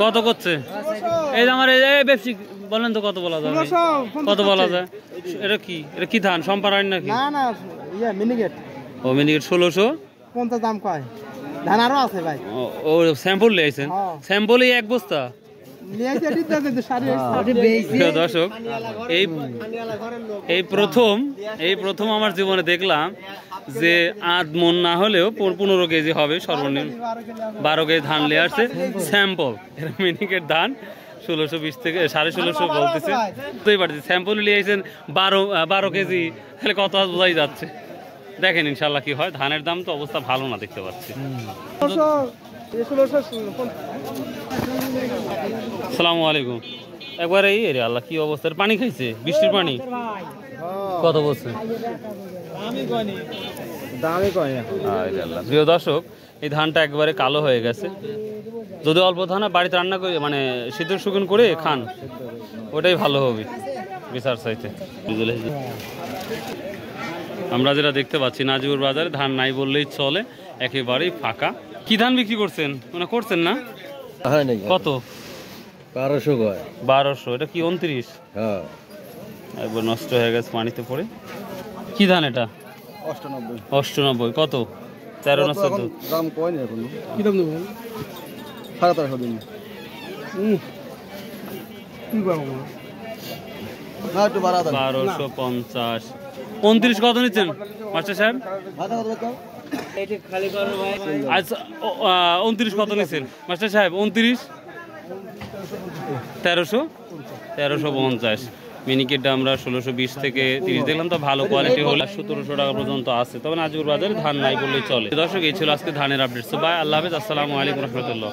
কত করছে এই যে আমার এই ব্যবসা বলেন তো কত বলা যায়, কত বলা যায়? এটা কি ধান সম্পারায়ণ নাকি? না না ইয়া মিনিকেট। ও মিনিকেট 1650 দাম কয়? ধান আরো আছে ভাই। ও স্যাম্পল নিয়েছেন? স্যাম্পলই এক বস্তা দর্শক, এই প্রথম আমার জীবনে দেখলাম যে 8 মণ না হলেও 15 কেজি হবে সর্বনিম্ন। 12 কেজি ধান নিয়ে আসছে স্যাম্পল। মিনিকেট ধান 1620 থেকে 1650 বলতেছে। বুঝতেই পারছি স্যাম্পল নিয়ে আসছেন 12 কেজি, তাহলে কত বোঝাই যাচ্ছে। দেখেন ইনশাল্লাহ কি হয়। ধানের দাম তো অবস্থা ভালো না দেখতে পাচ্ছি। আসসালামু আলাইকুম। একবারে এই রে আল্লাহ কি অবস্থা, পানি খাইছে বৃষ্টির পানি। কত বলছে? প্রিয় দর্শক, এই ধানটা একবারে কালো হয়ে গেছে। যদি অল্প ধান বাড়িতে রান্না করে মানে সিদ্ধ শুকন করে খান, ওটাই ভালো হবে বিচার চাইতে। আমরা যেটা দেখতে পাচ্ছি নাজিপুর বাজারে ধান নাই বললেই চলে, একেবারেই ফাঁকা। কি ধান বিক্রি করছেন? মানে করছেন না? কত? 1200। এটা কি 29? হ্যাঁ, একবার নষ্ট হয়ে গেছে পানিতে পড়ে। কি ধান এটা? 98। কত? 13 না 14? দাম কয় না এখন। কি দাম দেব? 13.5 দিন। কি করব? না একটু বাড়া দাও। 1250। 29 কত নিচ্ছেন মাস্টার সাহেব? এটা খালি করো ভাই। আচ্ছা 29 কত নিচ্ছেন মাস্টার সাহেব? 29 1350। মিনিকেটটা আমরা 1620 থেকে 30 দেখলাম, তো ভালো কোয়ালিটি হলে 1700 টাকা পর্যন্ত আছে। তবে নাজিপুর বাজারে ধান নাই বললেই চলে। দর্শক, এই ছিল আজকে ধানের আপডেট। বাই, আল্লাহ হাফেজ, আসসালামু আলাইকুম রহমতুল্লাহ।